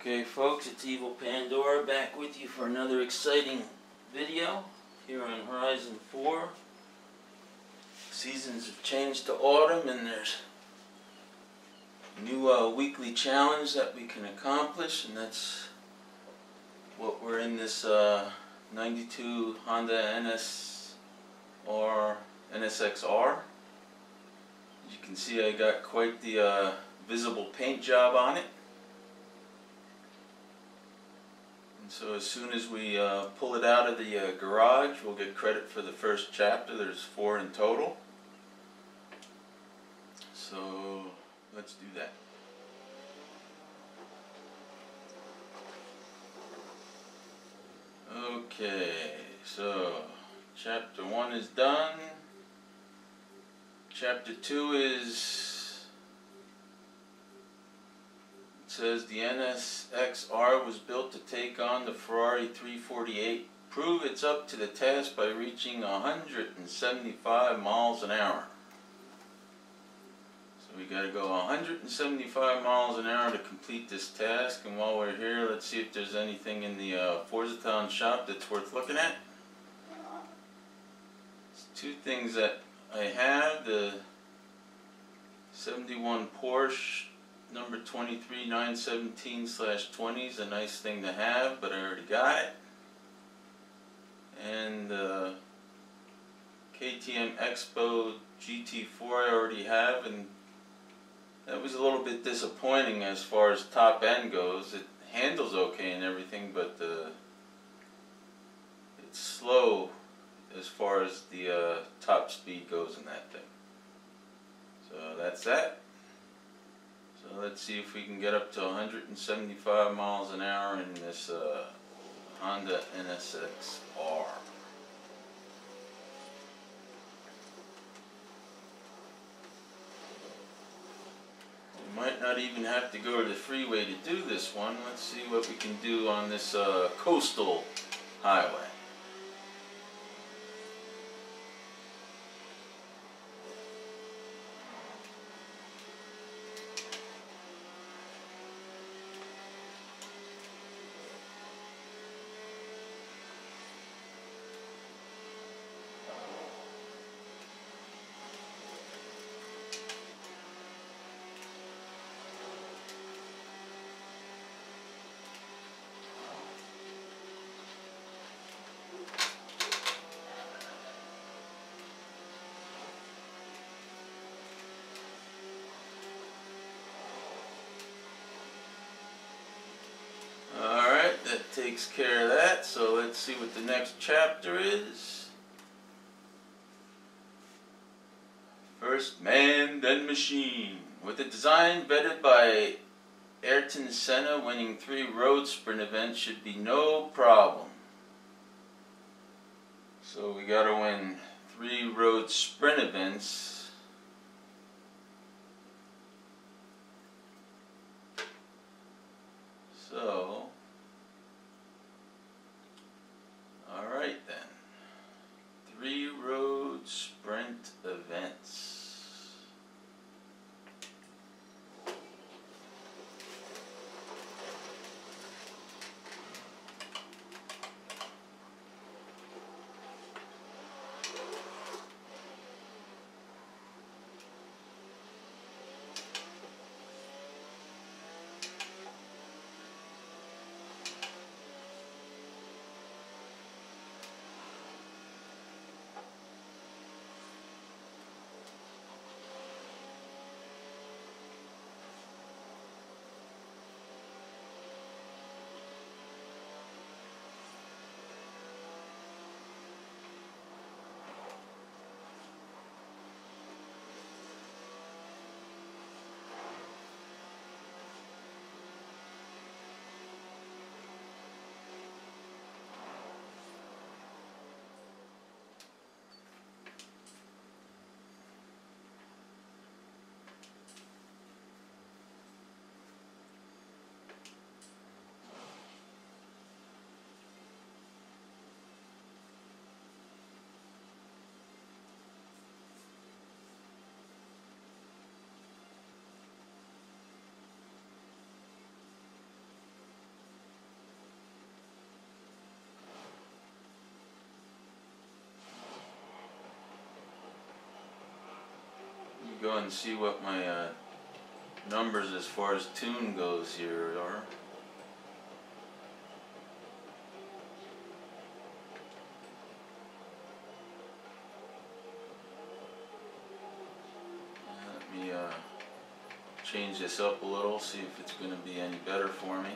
Okay folks, it's Evil Pandora back with you for another exciting video here on Horizon 4. Seasons have changed to autumn and there's a new weekly challenge that we can accomplish, and that's what we're in this 92 Honda NSXR. As you can see, I got quite the visible paint job on it. And so as soon as we pull it out of the garage, we'll get credit for the first chapter. There's 4 in total. So let's do that. Okay, so chapter 1 is done. Chapter 2 is, it says the NSXR was built to take on the Ferrari 348. Prove it's up to the task by reaching 175 miles an hour. So we got to go 175 miles an hour to complete this task. And while we're here, let's see if there's anything in the Forzathon shop that's worth looking at. There's 2 things that I have. The 71 Porsche number 23917/20 is a nice thing to have, but I already got it. And the KTM Expo GT4 I already have, and that was a little bit disappointing as far as top end goes. It handles okay and everything, but it's slow as far as the top speed goes in that thing. So that's that. So let's see if we can get up to 175 miles an hour in this Honda NSXR. We might not even have to go to the freeway to do this one. Let's see what we can do on this coastal highway. That takes care of that, so let's see what the next chapter is. First man, then machine. With a design vetted by Ayrton Senna, winning 3 road sprint events should be no problem. So we gotta win 3 road sprint events. So alright then, 3 road sprint events. go and see what my numbers as far as tune goes here are. Let me change this up a little, see if it's going to be any better for me.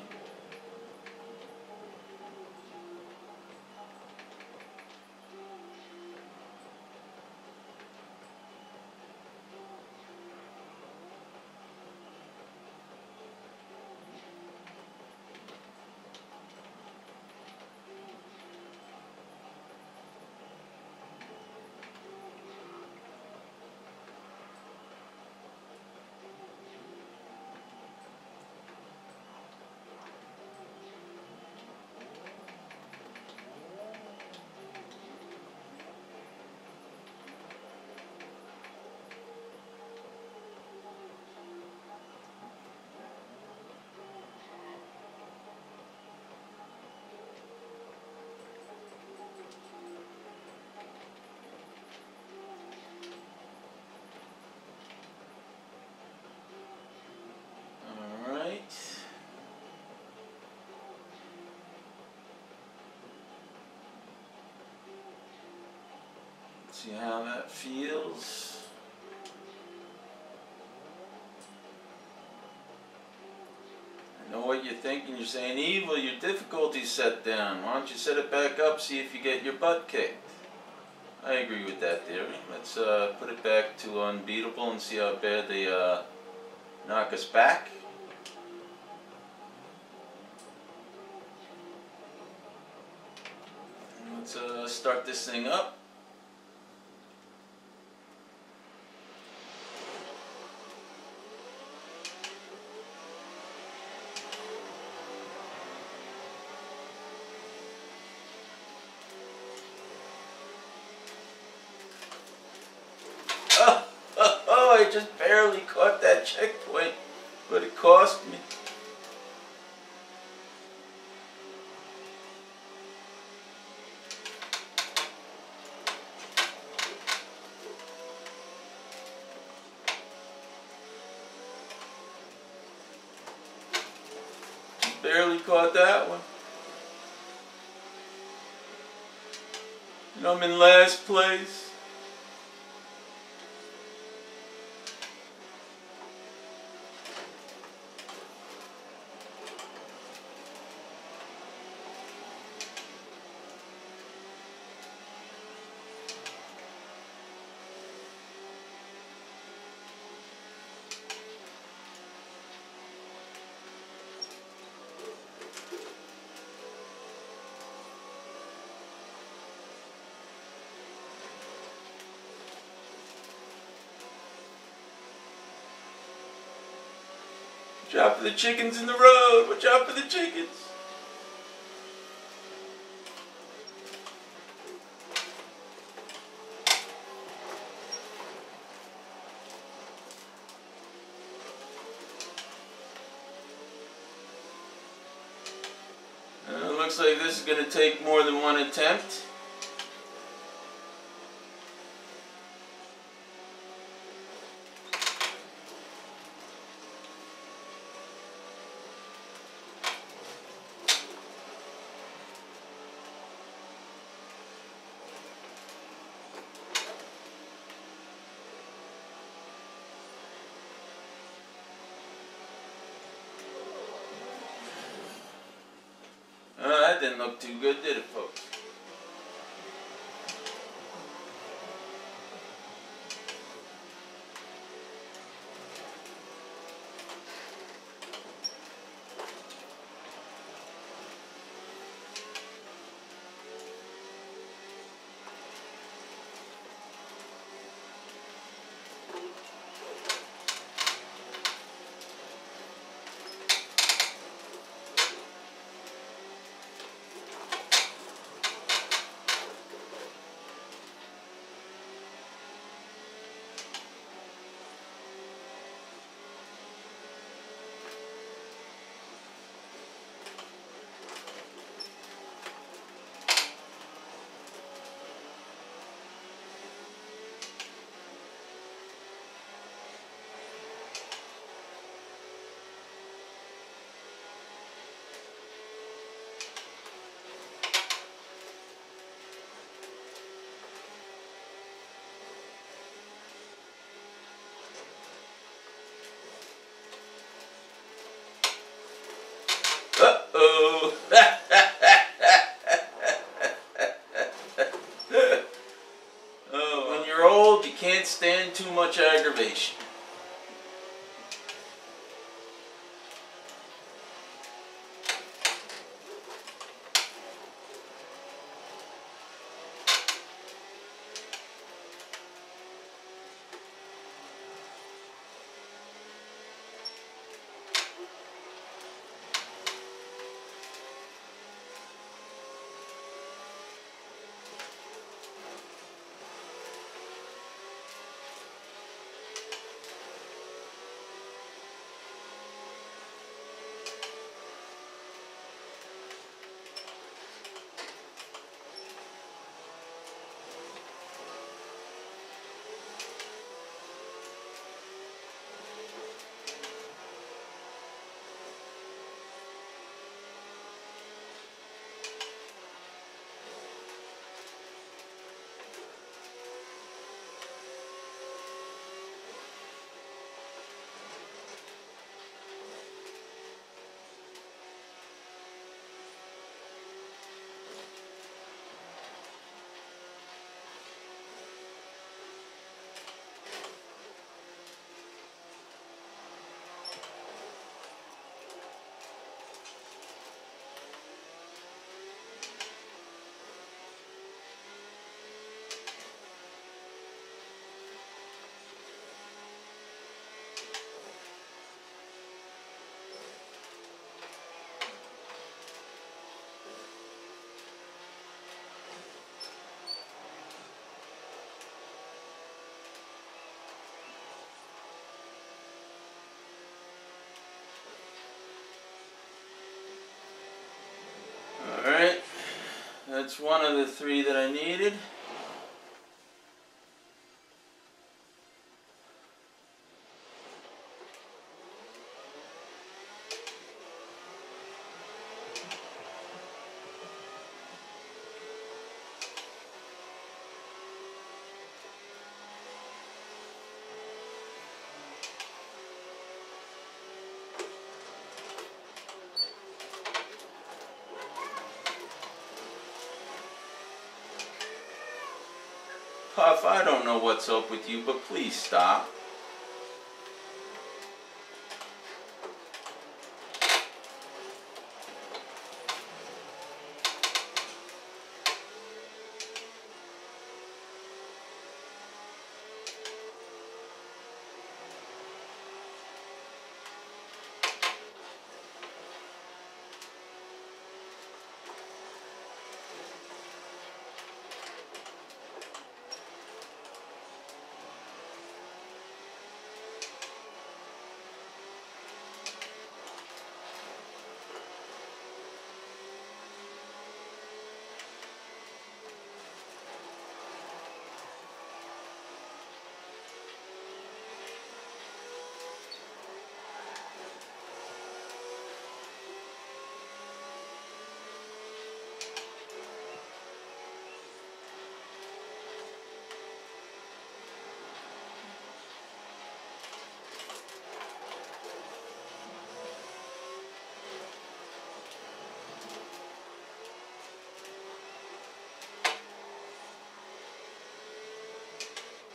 See how that feels. I know what you're thinking. You're saying, Evil, your difficulty's set down. Why don't you set it back up, see if you get your butt kicked? I agree with that theory. Let's put it back to unbeatable and see how bad they knock us back. And let's start this thing up. I just barely caught that checkpoint, but it cost me. Just barely caught that one. And I'm in last place. Watch out for the chickens in the road. Watch out for the chickens. It looks like this is going to take more than one attempt. That didn't look too good, did it, folks? Uh-oh. Oh, when you're old, you can't stand too much aggravation. Alright, that's one of the three that I needed. Puff, I don't know what's up with you, but please stop.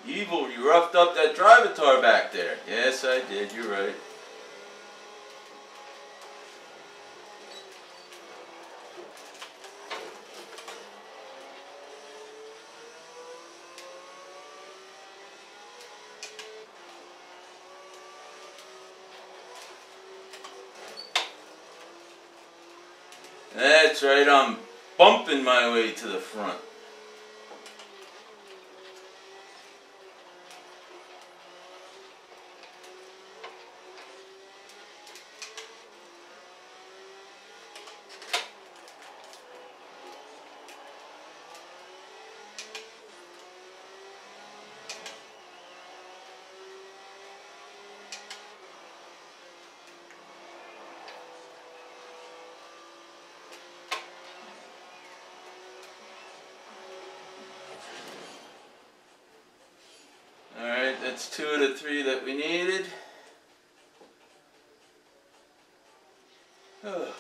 Evil, you roughed up that drivatar back there. Yes, I did. You're right. That's right. I'm bumping my way to the front. Alright, that's 2 of the 3 that we needed. Oh,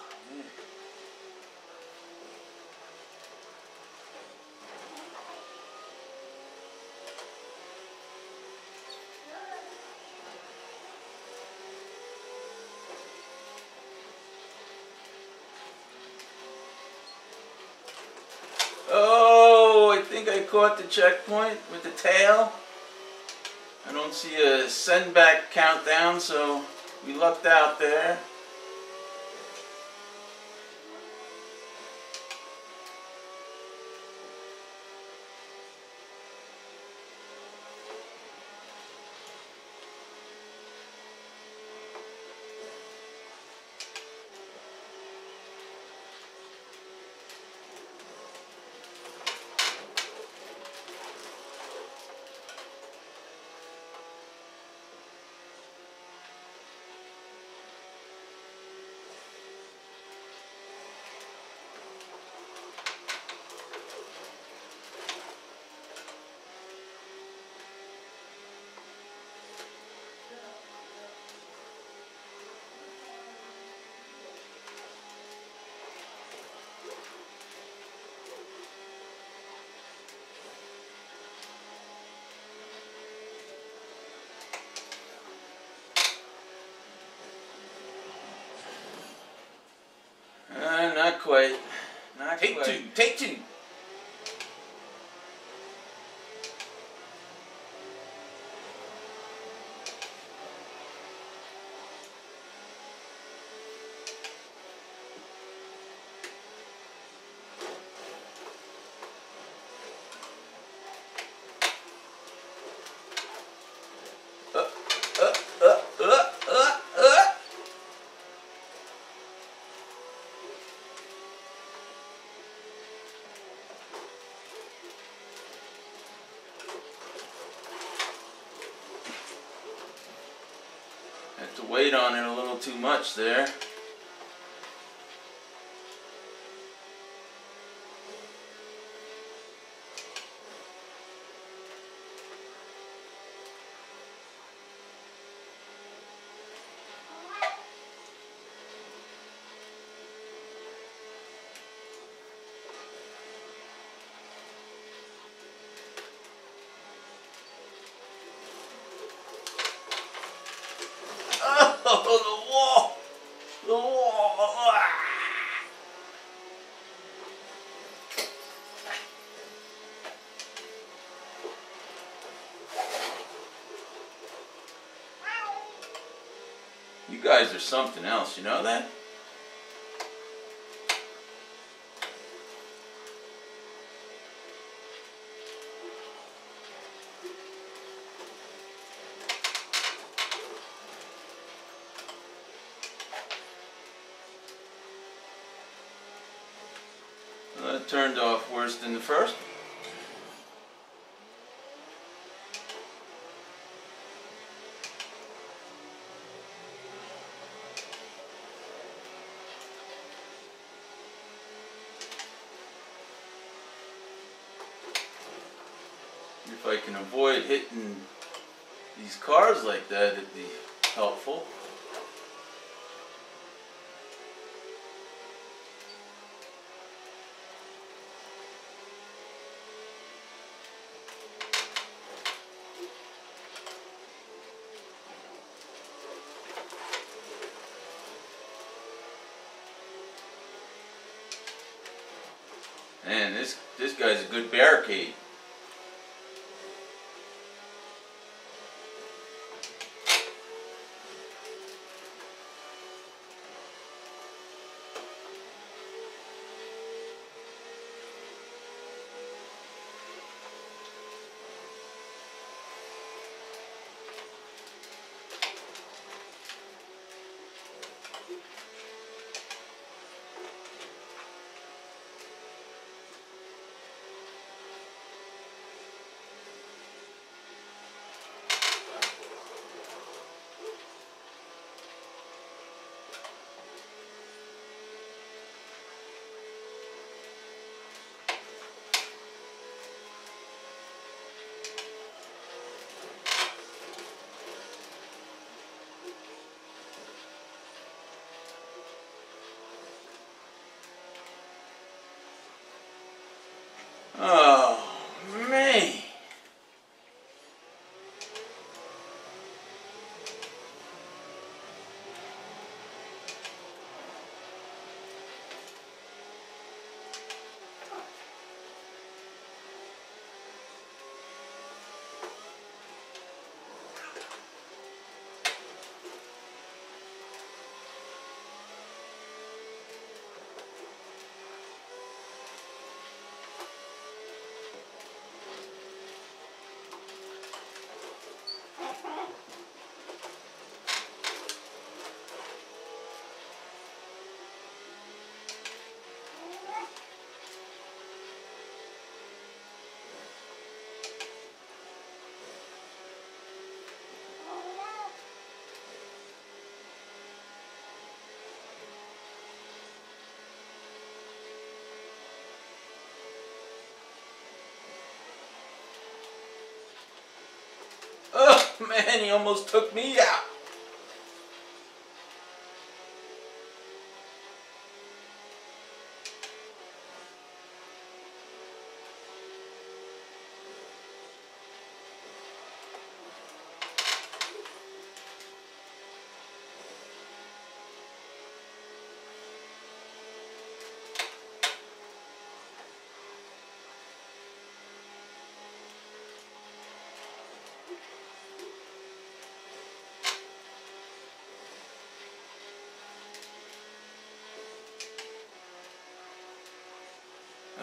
Oh, I think I caught the checkpoint with the tail. I don't see a send back countdown, so we lucked out there. Not quite. Not Take quite. two. Take two. Had to wait on it a little too much there. Oh, the wall! The wall! Ah. You guys are something else, you know that? It turned off worse than the first. If I can avoid hitting these cars like that, it'd be helpful. Man, this guy's a good barricade. Man, he almost took me out.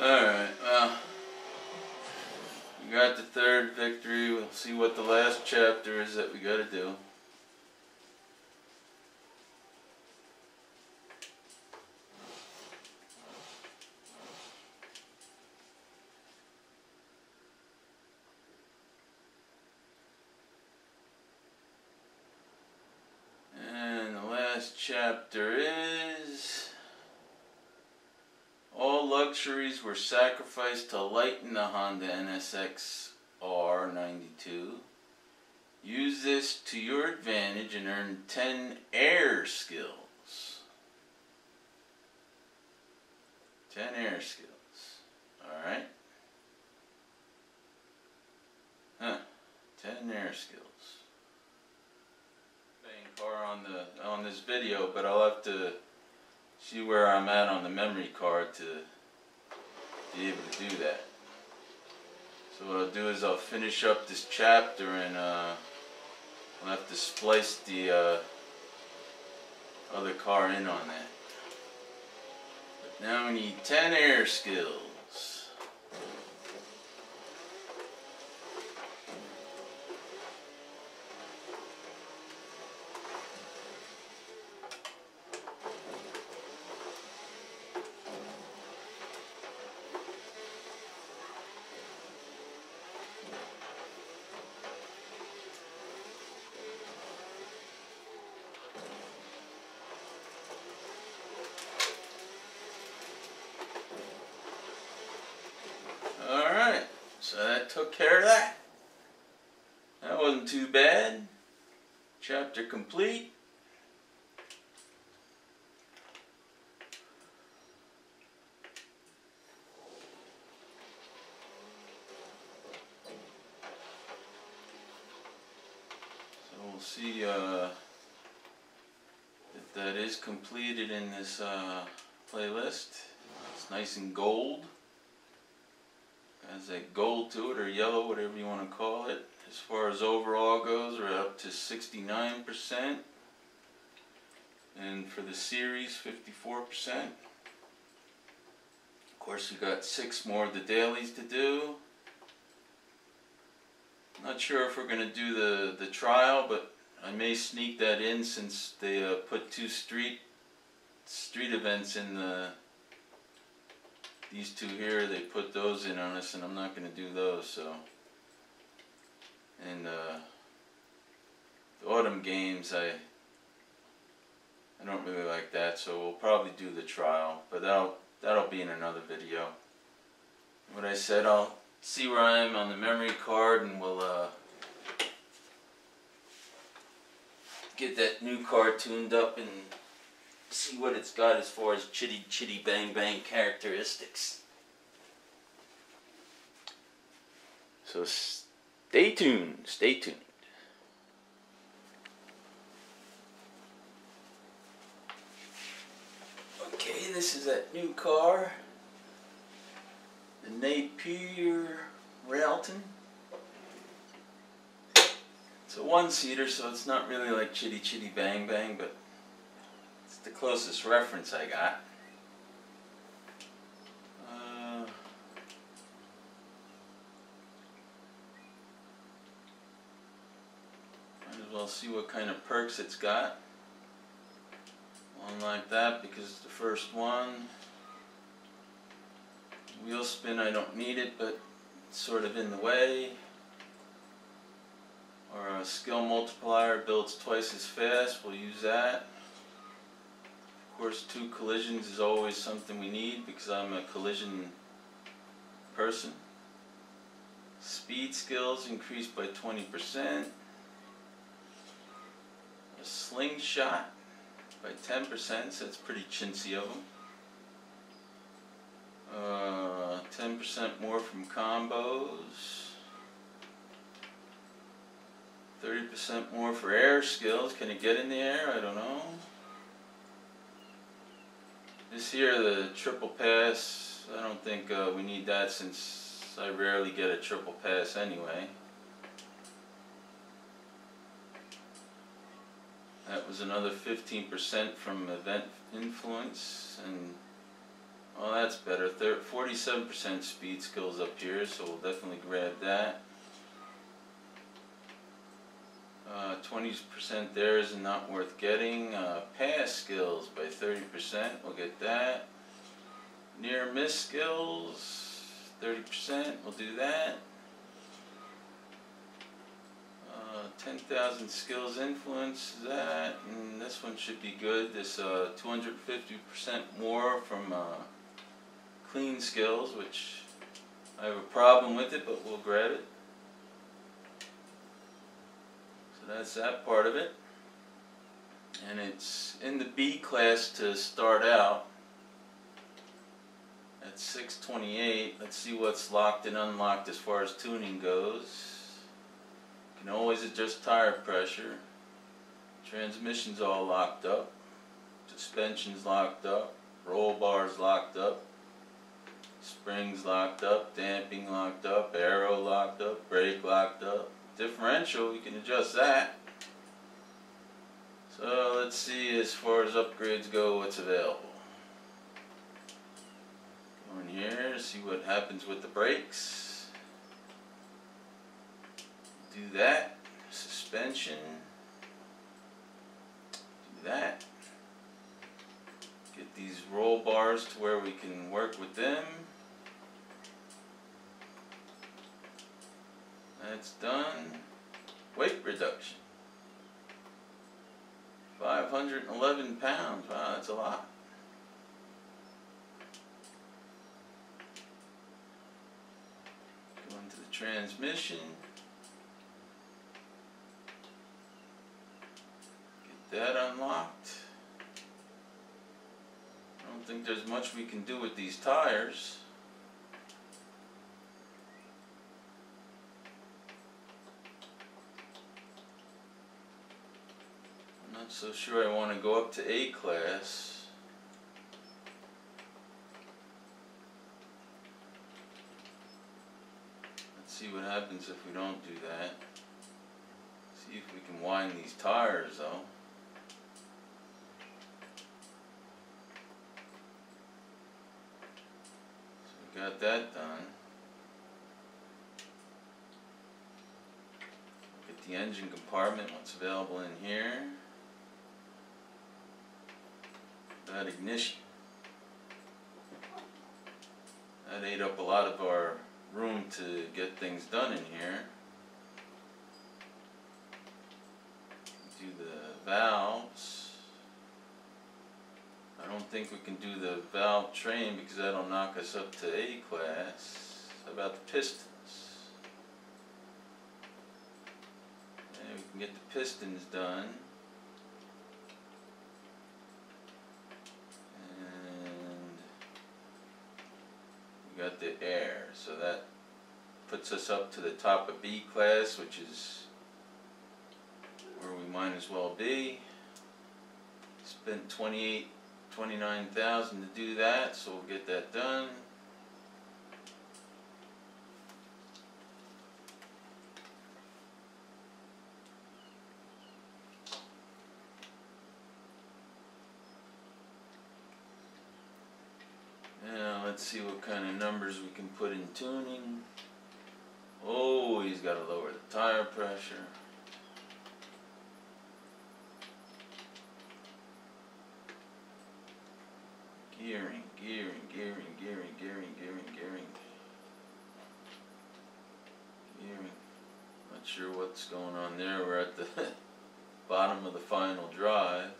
Alright, well, we got the third victory. We'll see what the last chapter is that we gotta do. And the last chapter is... All luxuries were sacrificed to lighten the Honda NSX R92. Use this to your advantage and earn 10 air skills. 10 air skills. Alright. 10 air skills. Car on this video, but I'll have to see where I'm at on the memory card to be able to do that. So what I'll do is I'll finish up this chapter and I'll have to splice the other car in on that. But now we need 10 air skills. So that took care of that. That wasn't too bad. Chapter complete. So we'll see if that is completed in this playlist. It's nice and gold. Has that gold to it, or yellow, whatever you want to call it. As far as overall goes, we're up to 69%. And for the series, 54%. Of course, we got 6 more of the dailies to do. Not sure if we're going to do the trial, but I may sneak that in since they put 2 street events in these 2 here. They put those in on us, and I'm not going to do those. So, and the autumn games, I don't really like that. So we'll probably do the trial, but that'll be in another video. What I said, I'll see where I am on the memory card, and we'll get that new car tuned up and see what it's got as far as chitty chitty bang bang characteristics. So stay tuned, stay tuned. Okay, this is that new car, the Napier Railton. It's a 1-seater, so it's not really like chitty chitty bang bang, but it's the closest reference I got. Might as well see what kind of perks it's got. One like that because it's the first one. Wheel spin, I don't need it, but it's sort of in the way. Or a skill multiplier, builds twice as fast, we'll use that. Of course, 2 collisions is always something we need because I'm a collision person. Speed skills increased by 20%. slingshot by 10%, so that's pretty chintzy of them. 10% more from combos. 30% more for air skills. Can it get in the air? I don't know. This here, the triple pass, I don't think we need that since I rarely get a triple pass anyway. That was another 15% from event influence, and well, that's better. 47% speed skills up here, so we'll definitely grab that. 20% there is not worth getting. Pass skills by 30%, we'll get that. Near miss skills, 30%, we'll do that. 10,000 skills influence, that, and this one should be good. This 250% more from clean skills, which I have a problem with it, but we'll grab it. So that's that part of it. And it's in the B class to start out at 628. Let's see what's locked and unlocked as far as tuning goes. You can always adjust tire pressure. Transmission's all locked up. Suspension's locked up. Roll bars locked up. Springs locked up. Damping locked up. Aero locked up. Brake locked up. Differential, you can adjust that. So let's see as far as upgrades go what's available. Go in here, see what happens with the brakes. Do that. Suspension. Do that. Get these roll bars to where we can work with them. That's done. Weight reduction. 511 pounds. Wow, that's a lot. Go into the transmission. That unlocked. I don't think there's much we can do with these tires. I'm not so sure I want to go up to A class. Let's see what happens if we don't do that. See if we can wind these tires though. Got that done. Get the engine compartment, what's available in here. That ignition. That ate up a lot of our room to get things done in here. Do the valves. I don't think we can do the valve train because that'll knock us up to A class. How about the pistons? And we can get the pistons done. And we got the air, so that puts us up to the top of B class, which is where we might as well be. Spent 29,000 to do that, so we'll get that done. Now let's see what kind of numbers we can put in tuning. Oh, he's got to lower the tire pressure. Gearing, gearing, gearing, gearing, gearing, gearing, gearing. Gearing. Not sure what's going on there. We're at the bottom of the final drive.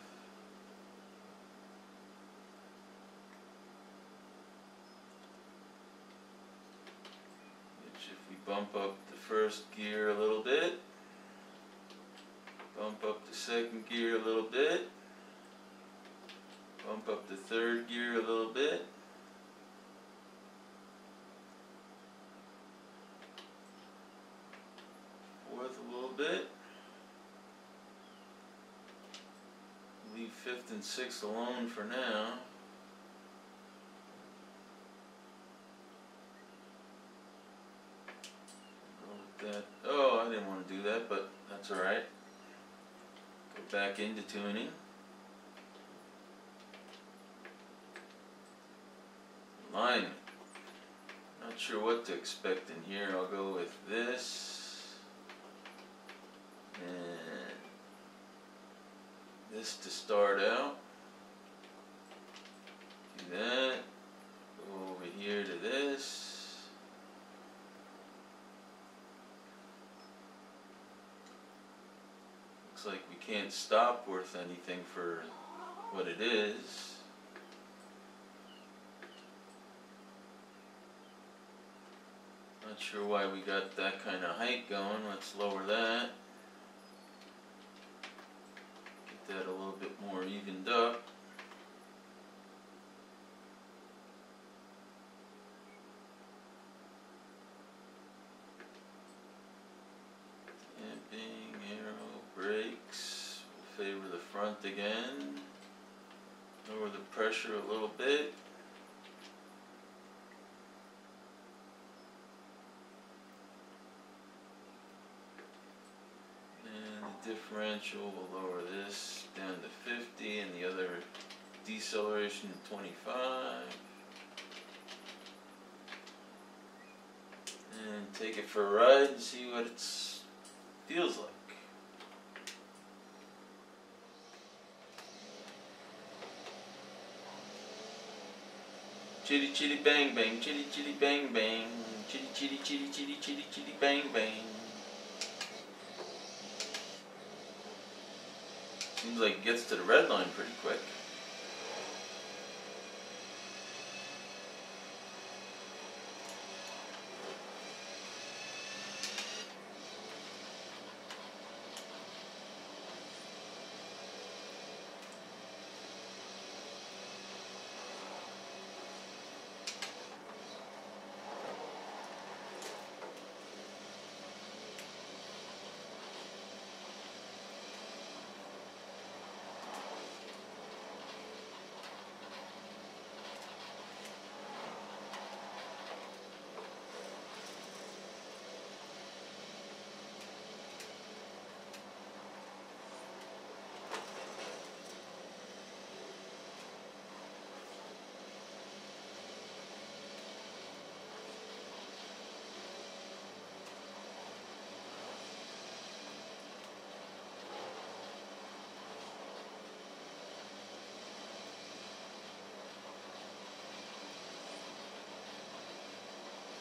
Which if we bump up the first gear a little bit, Bump up the second gear a little bit. Bump up the third gear a little bit. Fourth a little bit. Leave fifth and sixth alone for now. That. Oh, I didn't want to do that, but that's alright. Go back into tuning. Alignment. Not sure what to expect in here. I'll go with this. And this to start out. Do that. Go over here to this. Looks like we can't stop worth anything for what it is. Not sure why we got that kind of height going. Let's lower that. Get that a little bit more evened up. Damping, arrow, brakes. We'll favor the front again. Lower the pressure a little bit. Differential, we'll lower this down to 50 and the other deceleration to 25. And take it for a ride and see what it feels like. Chitty chitty bang bang, chitty chitty bang bang, chitty chitty chitty chitty chitty chitty bang bang. Seems like it gets to the red line pretty quick.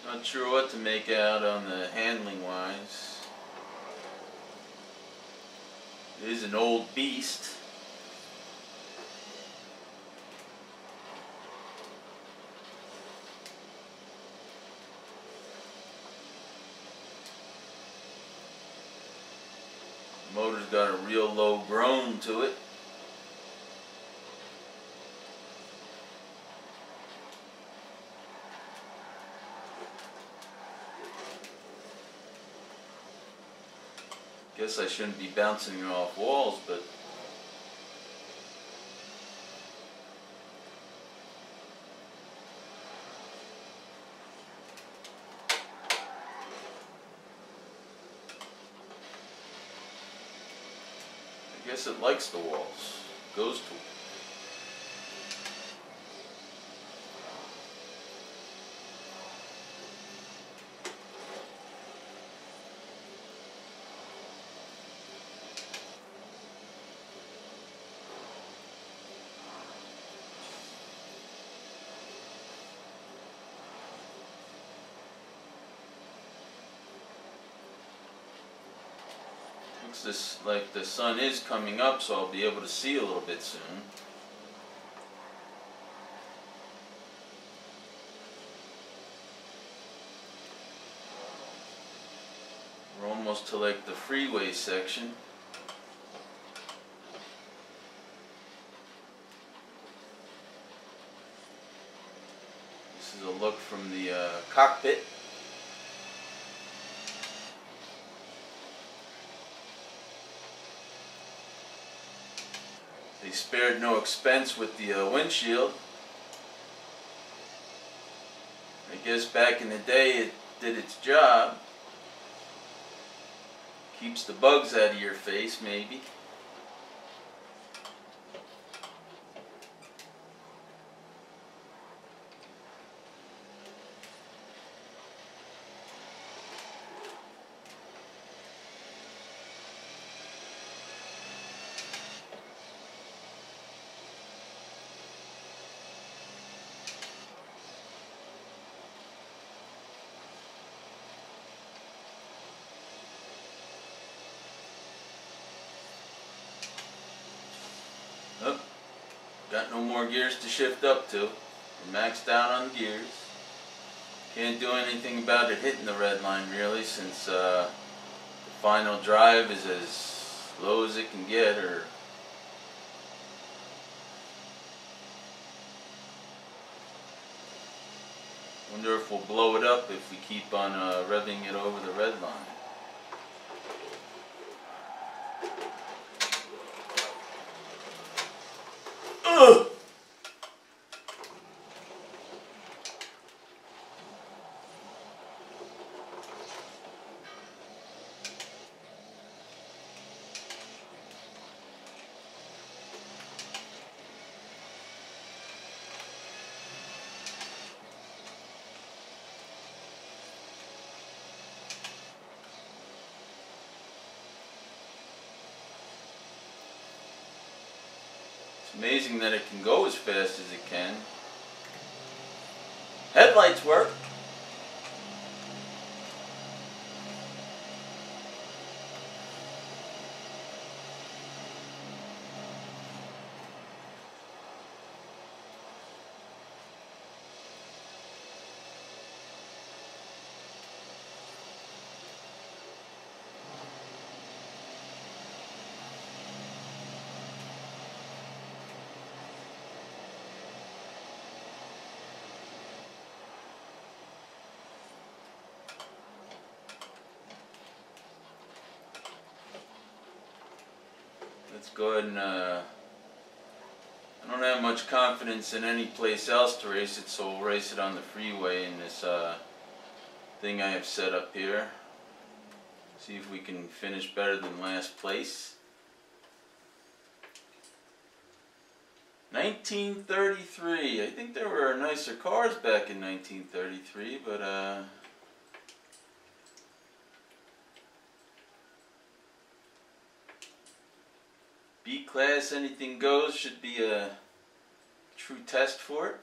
Not sure what to make out on the handling wise. It is an old beast. The motor's got a real low groan to it. Guess I shouldn't be bouncing it off walls, but I guess it likes the walls. Goes to them. Looks this like the sun is coming up, so I'll be able to see a little bit soon. We're almost to like the freeway section. This is a look from the cockpit. They spared no expense with the windshield. I guess back in the day it did its job. Keeps the bugs out of your face, maybe. Oh, got no more gears to shift up to. We're maxed out on gears. Can't do anything about it hitting the red line really, since the final drive is as low as it can get. Or wonder if we'll blow it up if we keep on revving it over the red line. Ugh! It's amazing that it can go as fast as it can. Headlights work. Let's go ahead and, I don't have much confidence in any place else to race it, so we'll race it on the freeway in this thing I have set up here. See if we can finish better than last place. 1933. I think there were nicer cars back in 1933, but B-Class, anything goes, should be a true test for it.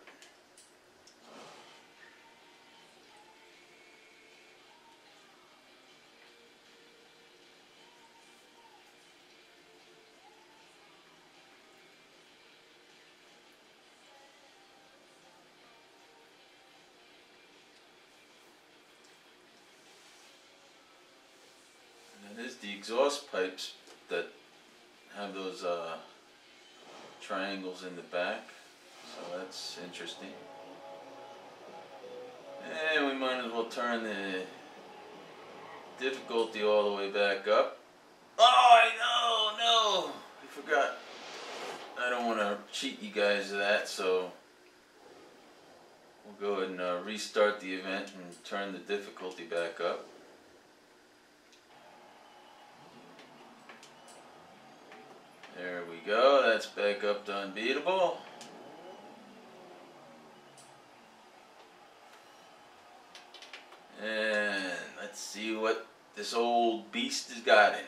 And that is the exhaust pipes that have those triangles in the back, so that's interesting. And we might as well turn the difficulty all the way back up. Oh, no, I forgot. I don't want to cheat you guys of that, so we'll go ahead and restart the event and turn the difficulty back up. There we go, that's back up to unbeatable. And let's see what this old beast has got in it.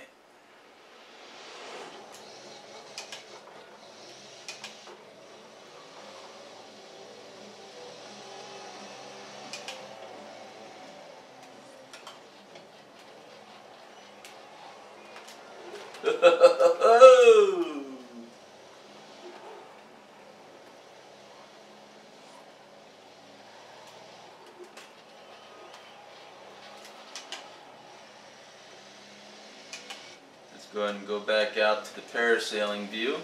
Let's go ahead and go back out to the parasailing view.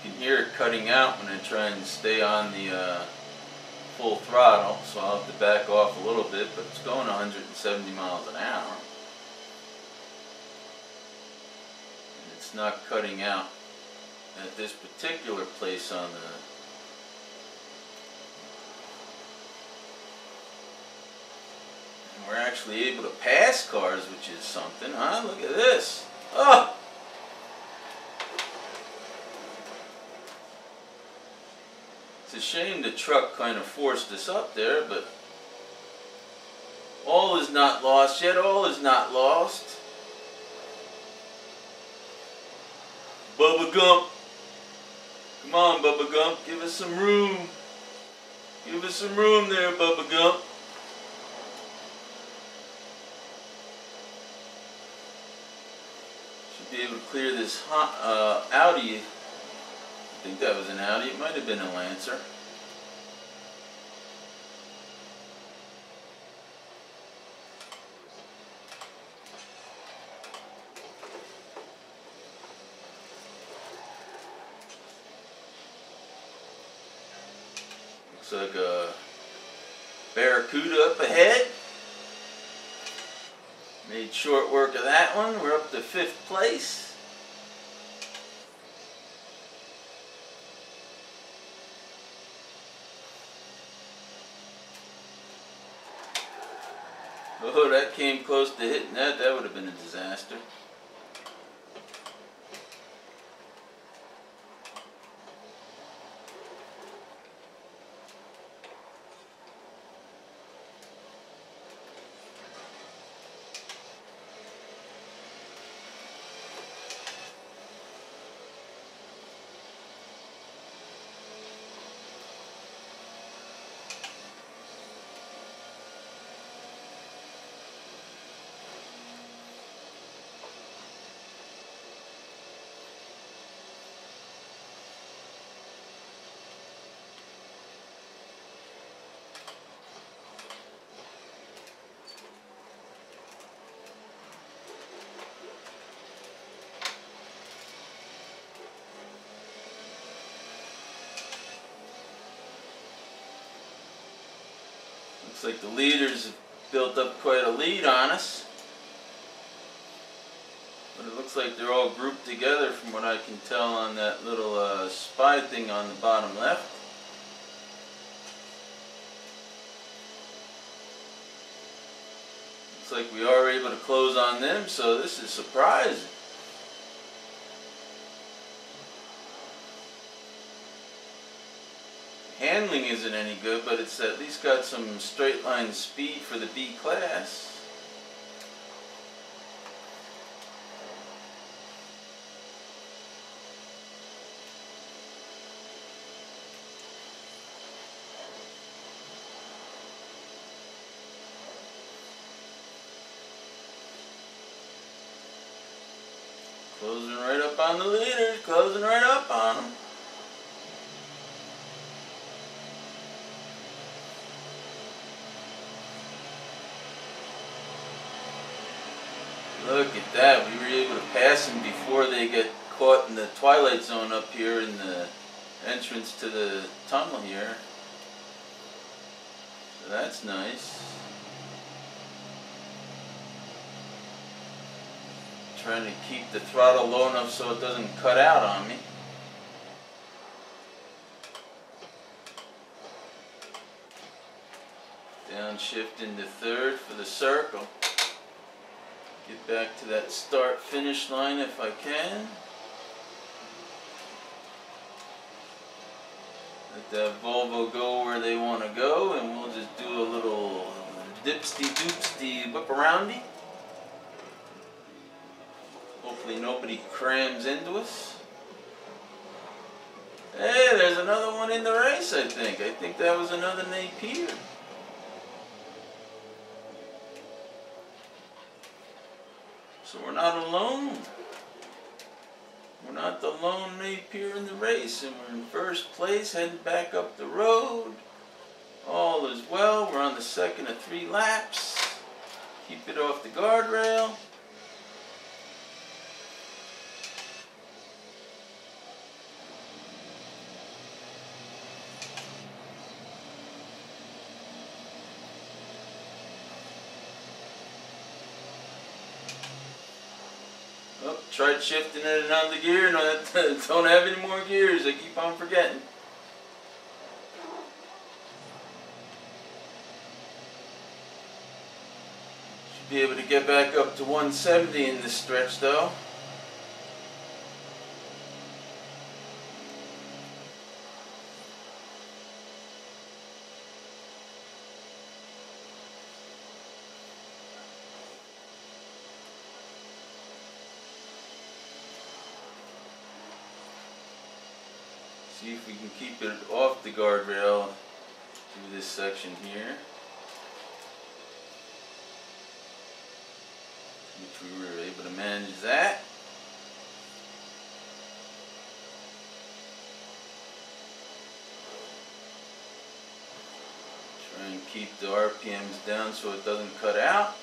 can hear it cutting out when I try and stay on the full throttle, so I'll have to back off a little bit, but it's going 170 miles an hour. And it's not cutting out at this particular place on the... And we're actually able to pass cars, which is something, huh? Look at this. Oh! It's a shame the truck kind of forced us up there, but all is not lost yet. All is not lost. Bubba Gump. Come on, Bubba Gump. Give us some room. Give us some room there, Bubba Gump. Should be able to clear this Audi. I think that was an Audi. It might have been a Lancer. Looks like a Barracuda up ahead. Made short work of that one. We're up to 5th place. Oh, that came close to hitting that. That would have been a disaster. Looks like the leaders have built up quite a lead on us. But it looks like they're all grouped together from what I can tell on that little spy thing on the bottom left. Looks like we are able to close on them, so this is surprising. Handling isn't any good, but it's at least got some straight line speed for the B class. Closing right up on the leaders, closing right up on them. Look at that, we were able to pass them before they get caught in the twilight zone up here in the entrance to the tunnel here. So that's nice. Trying to keep the throttle low enough so it doesn't cut out on me. Downshift into 3rd for the circle. Get back to that start-finish line if I can. Let that Volvo go where they want to go, and we'll just do a little dipsty-doopsty whip-aroundy. Hopefully nobody crams into us. Hey, there's another one in the race, I think. I think that was another Napier. So we're not alone. We're not the lone Napier in the race, and we're in 1st place, heading back up the road. All is well. We're on the 2nd of 3 laps. Keep it off the guardrail. tried shifting it in another gear and I don't have any more gears. I keep on forgetting. Should be able to get back up to 170 in this stretch though. See if we can keep it off the guardrail through this section here, which we were able to manage that. Try and keep the RPMs down so it doesn't cut out.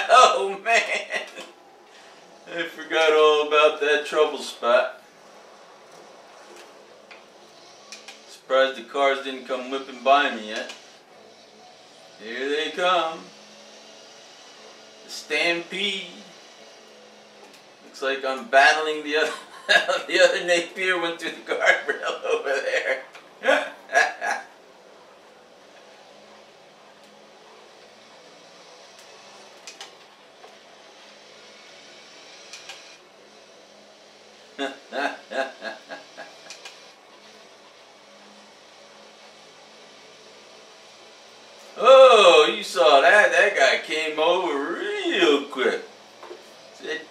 Oh man, I forgot all about that trouble spot. Surprised the cars didn't come whipping by me yet. Here they come. The stampede. Looks like I'm battling the other the other Napier went through the guardrail over there. Oh, you saw that? That guy came over real quick. Said,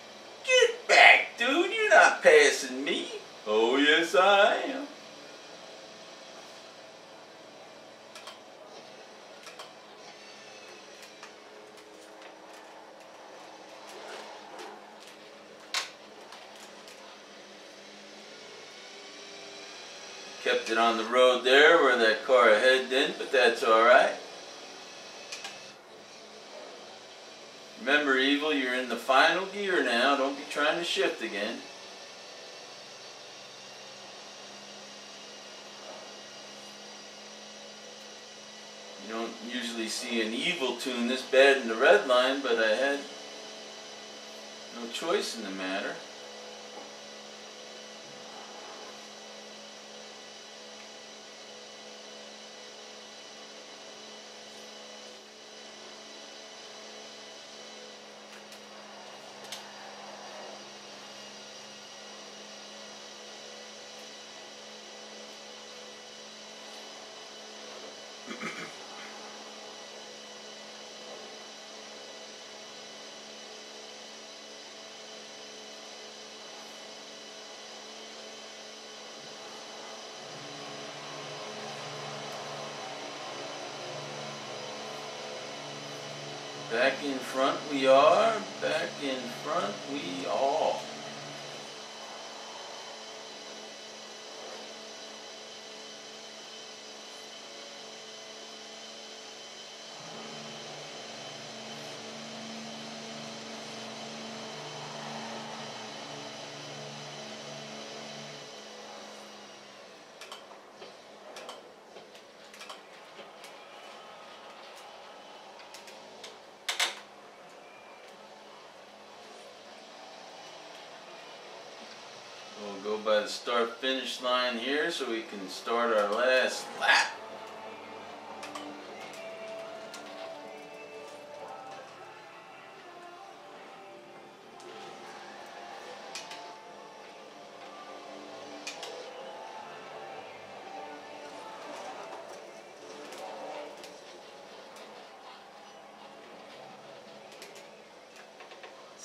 "Get back, dude. You're not passing me." Oh, yes, I am. Kept it on the road there where that car ahead didn't, but that's alright. Remember, Evil, you're in the final gear now. Don't be trying to shift again. You don't usually see an Evil tune this bad in the red line, but I had no choice in the matter. Back in front we are, back in front we are. We'll go by the start-finish line here so we can start our last lap.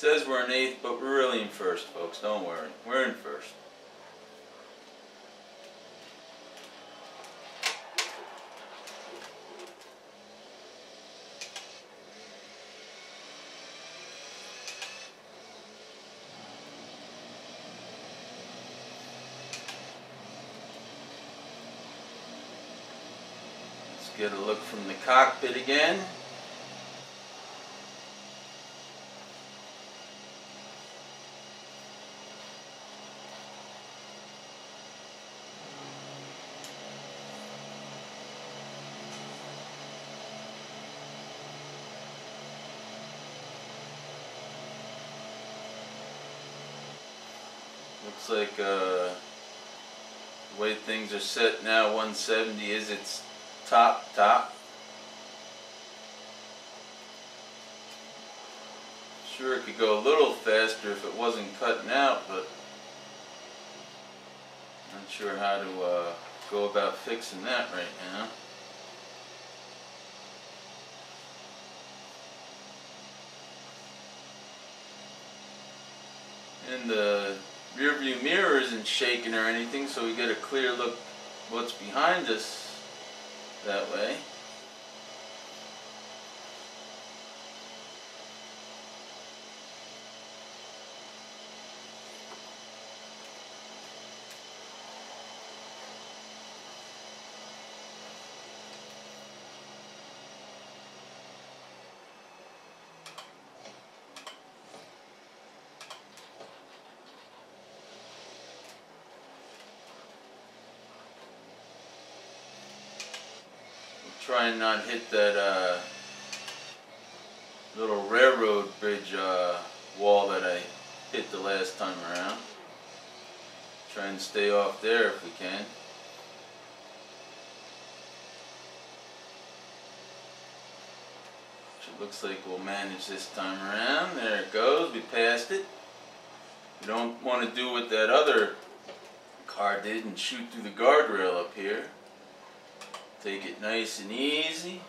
says we're in 8th, but we're really in 1st, folks. Don't worry. We're in 1st. Let's get a look from the cockpit again. Looks like the way things are set now, 170 is its top. Sure, it could go a little faster if it wasn't cutting out, but not sure how to go about fixing that right now. And the rear view mirror isn't shaking or anything, so we get a clear look what's behind us that way. Try and not hit that little railroad bridge wall that I hit the last time around. Try and stay off there if we can. Which it looks like we'll manage this time around. There it goes, we passed it. We don't want to do what that other car did and shoot through the guardrail up here. Take it nice and easy.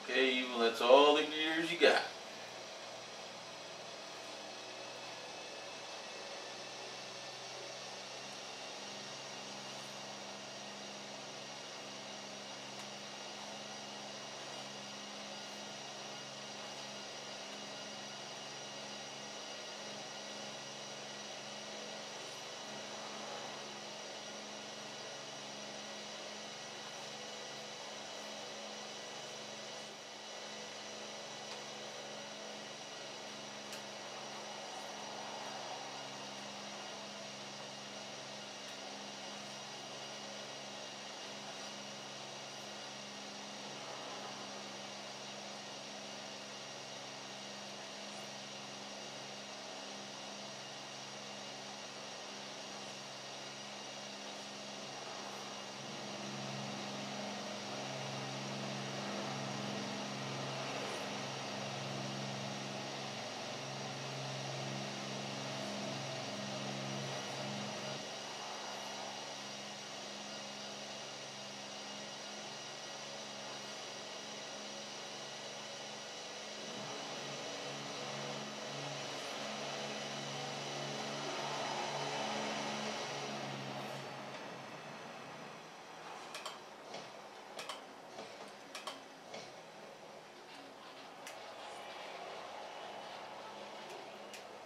Okay, Evil, that's all the gears you got.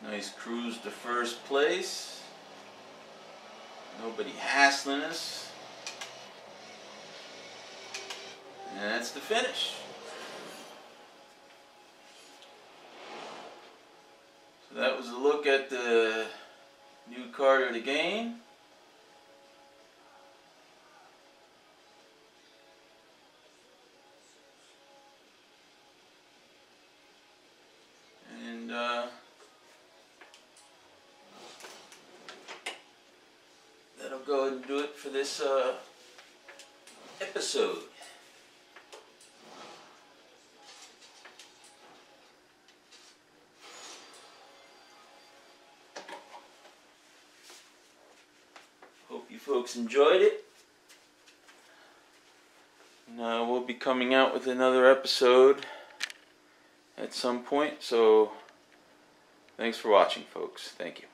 Nice cruise to first place. Nobody hassling us. And that's the finish. look at the new card of the game. And that'll go ahead and do it for this episode. Hope you folks enjoyed it. And, we'll be coming out with another episode at some point, so thanks for watching, folks. Thank you.